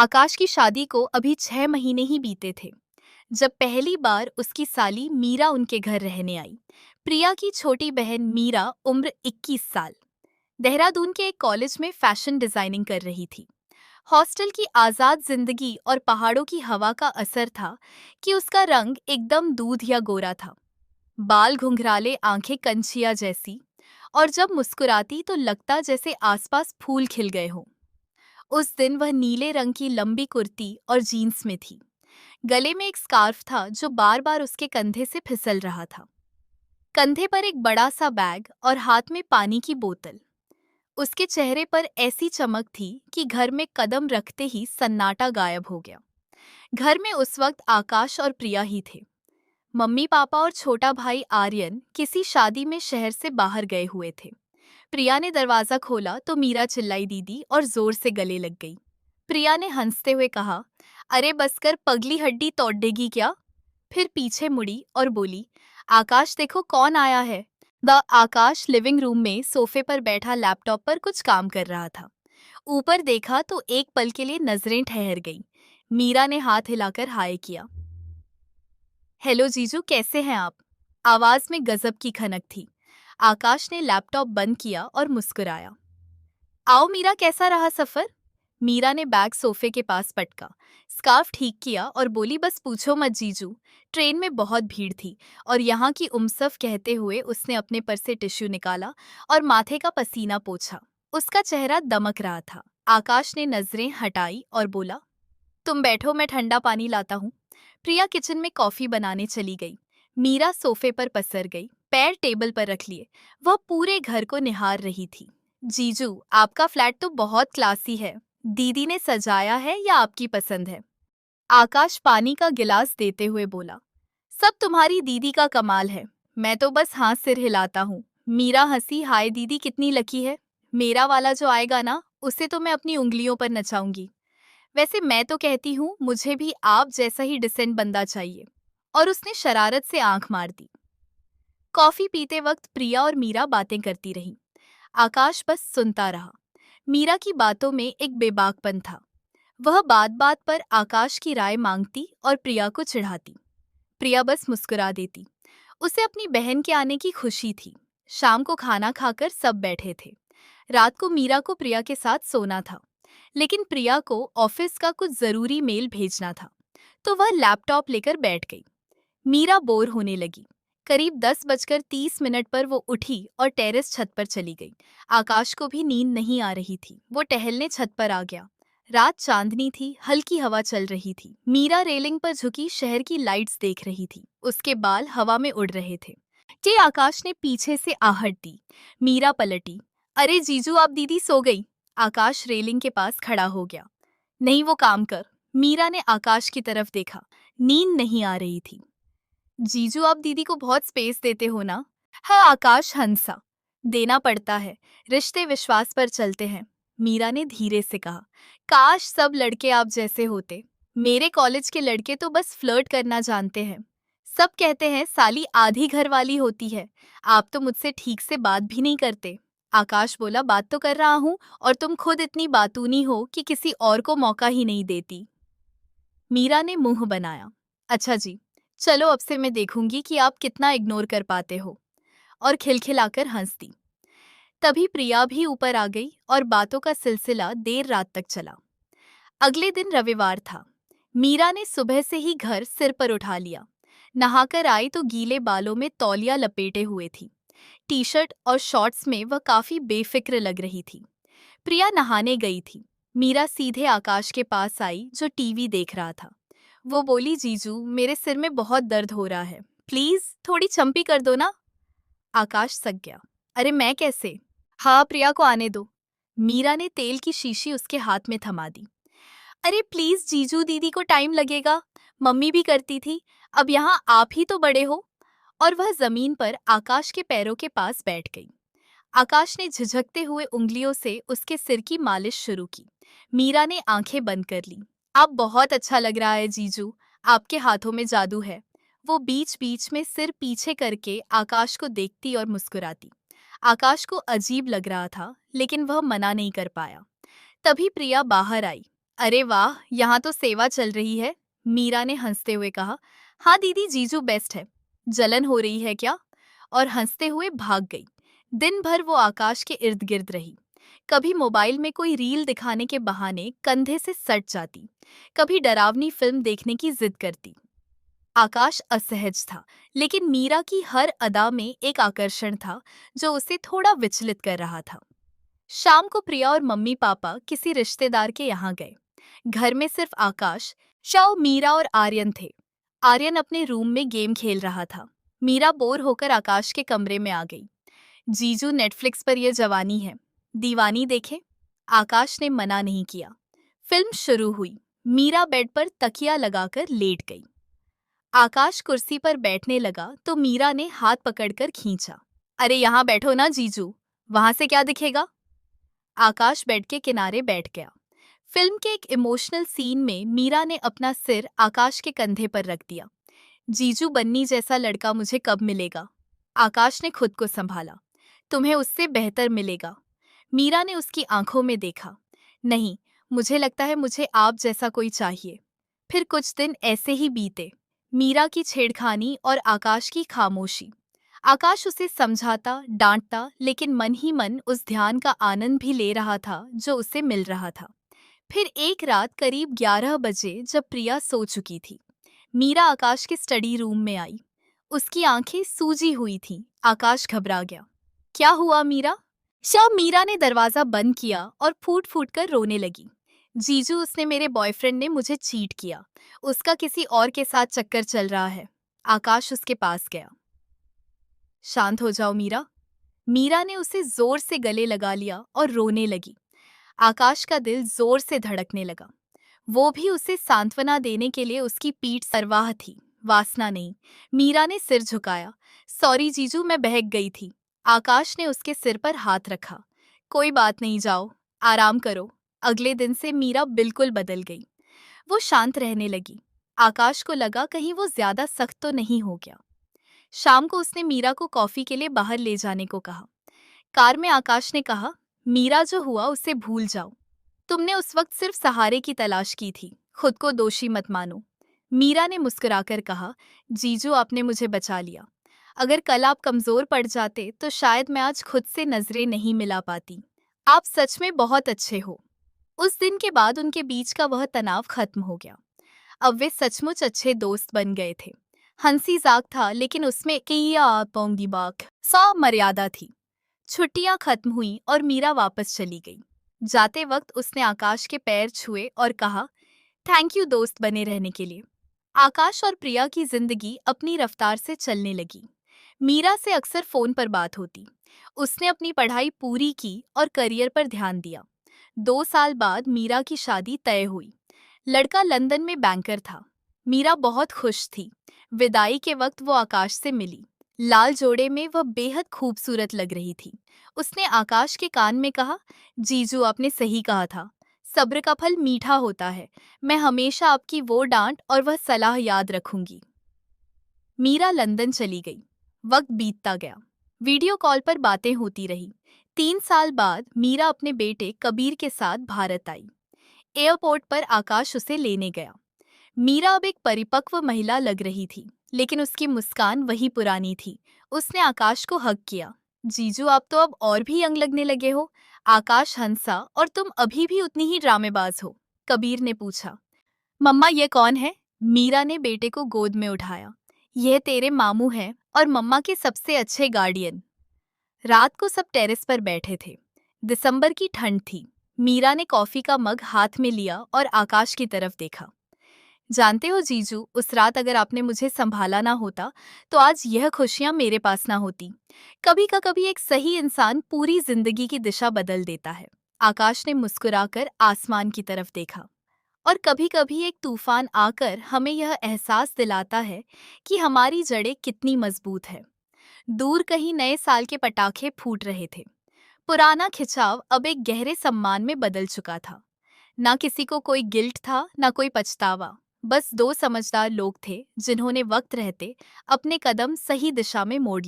आकाश की शादी को अभी 6 महीने ही बीते थे जब पहली बार उसकी साली मीरा उनके घर रहने आई। प्रिया की छोटी बहन मीरा उम्र 21 साल देहरादून के एक कॉलेज में फैशन डिजाइनिंग कर रही थी। हॉस्टल की आजाद जिंदगी और पहाड़ों की हवा का असर था कि उसका रंग एकदम दूध या गोरा था। बाल घुंघराले, आंखें कंचिया जैसी, और जब मुस्कुराती तो लगता जैसे आसपास फूल खिल गए हों। उस दिन वह नीले रंग की लंबी कुर्ती और जीन्स में थी। गले में एक स्कार्फ था जो बार बार उसके कंधे से फिसल रहा था। कंधे पर एक बड़ा सा बैग और हाथ में पानी की बोतल। उसके चेहरे पर ऐसी चमक थी कि घर में कदम रखते ही सन्नाटा गायब हो गया। घर में उस वक्त आकाश और प्रिया ही थे। मम्मी पापा और छोटा भाई आर्यन किसी शादी में शहर से बाहर गए हुए थे। प्रिया ने दरवाजा खोला तो मीरा चिल्लाई दीदी और जोर से गले लग गई। प्रिया ने हंसते हुए कहा, अरे बस कर, पगली हड्डी तोड़ देगी क्या। फिर पीछे मुड़ी और बोली, आकाश देखो कौन आया है। द आकाश लिविंग रूम में सोफे पर बैठा लैपटॉप पर कुछ काम कर रहा था। ऊपर देखा तो एक पल के लिए नजरें ठहर गई। मीरा ने हाथ हिलाकर हाय किया। हेलो जीजू, कैसे हैं आप। आवाज में गजब की खनक थी। आकाश ने लैपटॉप बंद किया और मुस्कुराया। आओ मीरा, कैसा रहा सफर। मीरा ने बैग सोफे के पास पटका, स्कार्फ ठीक किया और बोली, बस पूछो मत जीजू। ट्रेन में बहुत भीड़ थी और यहाँ की उमसफ। कहते हुए उसने अपने पर से टिश्यू निकाला और माथे का पसीना पोंछा। उसका चेहरा दमक रहा था। आकाश ने नजरें हटाई और बोला, तुम बैठो, मैं ठंडा पानी लाता हूँ। प्रिया किचन में कॉफी बनाने चली गई। मीरा सोफे पर पसर गई, पैर टेबल पर रख लिए। वह पूरे घर को निहार रही थी। जीजू, आपका फ्लैट तो बहुत क्लासी है। दीदी ने सजाया है या आपकी पसंद है। आकाश पानी का गिलास देते हुए बोला, सब तुम्हारी दीदी का कमाल है, मैं तो बस हाथ सिर हिलाता हूँ। मीरा हंसी, हाय दीदी कितनी लकी है। मेरा वाला जो आएगा ना, उसे तो मैं अपनी उंगलियों पर नचाऊंगी। वैसे मैं तो कहती हूँ मुझे भी आप जैसा ही डिसेंट बंदा चाहिए। और उसने शरारत से आंख मार दी। कॉफी पीते वक्त प्रिया और मीरा बातें करती रहीं। आकाश बस सुनता रहा। मीरा की बातों में एक बेबाकपन था। वह बात बात पर आकाश की राय मांगती और प्रिया को चिढ़ाती। प्रिया बस मुस्कुरा देती। उसे अपनी बहन के आने की खुशी थी। शाम को खाना खाकर सब बैठे थे। रात को मीरा को प्रिया के साथ सोना था, लेकिन प्रिया को ऑफिस का कुछ जरूरी मेल भेजना था, तो वह लैपटॉप लेकर बैठ गई। मीरा बोर होने लगी। करीब 10:30 पर वो उठी और टेरेस छत पर चली गई। आकाश को भी नींद नहीं आ रही थी। वो टहलने छत पर आ गया। रात चांदनी थी, हल्की हवा चल रही थी। मीरा रेलिंग पर झुकी शहर की लाइट्स देख रही थी। उसके बाल हवा में उड़ रहे थे कि आकाश ने पीछे से आहट दी। मीरा पलटी। अरे जीजू, आप दीदी सो गई। आकाश रेलिंग के पास खड़ा हो गया। नहीं, वो काम कर। मीरा ने आकाश की तरफ देखा। नींद नहीं आ रही थी। जीजू, आप दीदी को बहुत स्पेस देते हो ना। हाँ, आकाश हंसा। देना पड़ता है, रिश्ते विश्वास पर चलते हैं। मीरा ने धीरे से कहा, काश सब लड़के आप जैसे होते। मेरे कॉलेज के लड़के तो बस फ्लर्ट करना जानते हैं। सब कहते हैं साली आधी घर वाली होती है। आप तो मुझसे ठीक से बात भी नहीं करते। आकाश बोला, बात तो कर रहा हूँ और तुम खुद इतनी बातूनी हो कि किसी और को मौका ही नहीं देती। मीरा ने मुंह बनाया। अच्छा जी, चलो अब से मैं देखूंगी कि आप कितना इग्नोर कर पाते हो। और खिलखिलाकर हंस दी। तभी प्रिया भी ऊपर आ गई और बातों का सिलसिला देर रात तक चला। अगले दिन रविवार था। मीरा ने सुबह से ही घर सिर पर उठा लिया। नहाकर आई तो गीले बालों में तौलिया लपेटे हुए थी। टी शर्ट और शॉर्ट्स में वह काफी बेफिक्र लग रही थी। प्रिया नहाने गई थी। मीरा सीधे आकाश के पास आई जो टीवी देख रहा था। वो बोली, जीजू मेरे सिर में बहुत दर्द हो रहा है, प्लीज थोड़ी चंपी कर दो ना। आकाश सक गया। अरे मैं कैसे। हाँ, प्रिया को आने दो। मीरा ने तेल की शीशी उसके हाथ में थमा दी। अरे प्लीज जीजू, दीदी को टाइम लगेगा। मम्मी भी करती थी, अब यहाँ आप ही तो बड़े हो। और वह जमीन पर आकाश के पैरों के पास बैठ गई। आकाश ने झिझकते हुए उंगलियों से उसके सिर की मालिश शुरू की। मीरा ने आंखें बंद कर ली। आप बहुत अच्छा लग रहा है जीजू, आपके हाथों में जादू है। वो बीच बीच में सिर पीछे करके आकाश को देखती और मुस्कुराती। आकाश को अजीब लग रहा था, लेकिन वह मना नहीं कर पाया। तभी प्रिया बाहर आई। अरे वाह, यहाँ तो सेवा चल रही है। मीरा ने हंसते हुए कहा। हाँ दीदी, जीजू बेस्ट है। जलन हो रही है क्या? और हंसते हुए भाग गई। दिन भर वो आकाश के इर्द गिर्द रही। कभी मोबाइल में कोई रील दिखाने के बहाने कंधे से सट जाती, कभी डरावनी फिल्म देखने की जिद करती। आकाश असहज था, लेकिन मीरा की हर अदा में एक आकर्षण था जो उसे थोड़ा विचलित कर रहा था। शाम को प्रिया और मम्मी पापा किसी रिश्तेदार के यहाँ गए। घर में सिर्फ आकाश, शाओ, मीरा और आर्यन थे। आर्यन अपने रूम में गेम खेल रहा था। मीरा बोर होकर आकाश के कमरे में आ गई। जीजू, नेटफ्लिक्स पर यह जवानी है, दीवानी देखे? आकाश ने मना नहीं किया। फिल्म शुरू हुई। मीरा बेड पर तकिया लगाकर लेट गई। आकाश कुर्सी पर बैठने लगा तो मीरा ने हाथ पकड़कर खींचा। अरे यहाँ बैठो ना जीजू, वहां से क्या दिखेगा? आकाश बेड के किनारे बैठ गया। फिल्म के एक इमोशनल सीन में मीरा ने अपना सिर आकाश के कंधे पर रख दिया। जीजू, बन्नी जैसा लड़का मुझे कब मिलेगा? आकाश ने खुद को संभाला। तुम्हें उससे बेहतर मिलेगा। मीरा ने उसकी आंखों में देखा। नहीं, मुझे लगता है मुझे आप जैसा कोई चाहिए। फिर कुछ दिन ऐसे ही बीते। मीरा की छेड़खानी और आकाश की खामोशी। आकाश उसे समझाता, डांटता, लेकिन मन ही मन उस ध्यान का आनंद भी ले रहा था जो उसे मिल रहा था। फिर एक रात करीब 11 बजे जब प्रिया सो चुकी थी, मीरा आकाश के स्टडी रूम में आई। उसकी आंखें सूजी हुई थीं। आकाश घबरा गया। क्या हुआ मीरा? शाम मीरा ने दरवाजा बंद किया और फूट फूट कर रोने लगी। जीजू, उसने मेरे बॉयफ्रेंड ने मुझे चीट किया। उसका किसी और के साथ चक्कर चल रहा है। आकाश उसके पास गया। शांत हो जाओ मीरा। मीरा ने उसे जोर से गले लगा लिया और रोने लगी। आकाश का दिल जोर से धड़कने लगा। वो भी उसे सांत्वना देने के लिए उसकी पीठ सरवाह थी, वासना नहीं। मीरा ने सिर झुकाया। सॉरी जीजू, मैं बहक गई थी। आकाश ने उसके सिर पर हाथ रखा। कोई बात नहीं, जाओ आराम करो। अगले दिन से मीरा बिल्कुल बदल गई। वो शांत रहने लगी। आकाश को लगा कहीं वो ज्यादा सख्त तो नहीं हो गया। शाम को उसने मीरा को कॉफी के लिए बाहर ले जाने को कहा। कार में आकाश ने कहा, मीरा जो हुआ उसे भूल जाओ। तुमने उस वक्त सिर्फ सहारे की तलाश की थी, खुद को दोषी मत मानो। मीरा ने मुस्कुराकर कहा, जीजू, आपने मुझे बचा लिया। अगर कल आप कमजोर पड़ जाते तो शायद मैं आज खुद से नजरें नहीं मिला पाती। आप सच में बहुत अच्छे हो। उस दिन के बाद उनके बीच का वह तनाव खत्म हो गया। अब वे सचमुच अच्छे दोस्त बन गए थे। हंसी जाग था, लेकिन उसमें पोंगी बाक सा मर्यादा थी। छुट्टियां खत्म हुई और मीरा वापस चली गई। जाते वक्त उसने आकाश के पैर छुए और कहा, थैंक यू दोस्त बने रहने के लिए। आकाश और प्रिया की जिंदगी अपनी रफ्तार से चलने लगी। मीरा से अक्सर फोन पर बात होती। उसने अपनी पढ़ाई पूरी की और करियर पर ध्यान दिया। 2 साल बाद मीरा की शादी तय हुई। लड़का लंदन में बैंकर था। मीरा बहुत खुश थी। विदाई के वक्त वो आकाश से मिली। लाल जोड़े में वह बेहद खूबसूरत लग रही थी। उसने आकाश के कान में कहा, जीजू, आपने सही कहा था। सब्र का फल मीठा होता है। मैं हमेशा आपकी वो डांट और वह सलाह याद रखूंगी। मीरा लंदन चली गई। वक्त बीतता गया। वीडियो कॉल पर बातें होती रही। 3 साल बाद मीरा अपने बेटे कबीर के साथ भारत आई। एयरपोर्ट पर आकाश उसे लेने गया। मीरा अब एक परिपक्व महिला लग रही थी, लेकिन उसकी मुस्कान वही पुरानी थी। उसने आकाश को हग किया। जीजू, आप तो अब और भी यंग लगने लगे हो। आकाश हंसा। और तुम अभी भी उतनी ही ड्रामेबाज हो, कबीर ने पूछा। मम्मा, ये कौन है? मीरा ने बेटे को गोद में उठाया। यह तेरे मामू हैं और मम्मा के सबसे अच्छे गार्डियन। रात को सब टेरेस पर बैठे थे। दिसंबर की ठंड थी। मीरा ने कॉफी का मग हाथ में लिया और आकाश की तरफ देखा। जानते हो जीजू, उस रात अगर आपने मुझे संभाला ना होता तो आज यह खुशियां मेरे पास ना होती। कभी एक सही इंसान पूरी जिंदगी की दिशा बदल देता है। आकाश ने मुस्कुराकर आसमान की तरफ देखा। और कभी कभी एक तूफान आकर हमें यह एहसास दिलाता है कि हमारी जड़ें कितनी मजबूत है। दूर कहीं नए साल के पटाखे फूट रहे थे। पुराना खिंचाव अब एक गहरे सम्मान में बदल चुका था। ना किसी को कोई गिल्ट था, ना कोई पछतावा। बस 2 समझदार लोग थे जिन्होंने वक्त रहते अपने कदम सही दिशा में मोड़ लिए।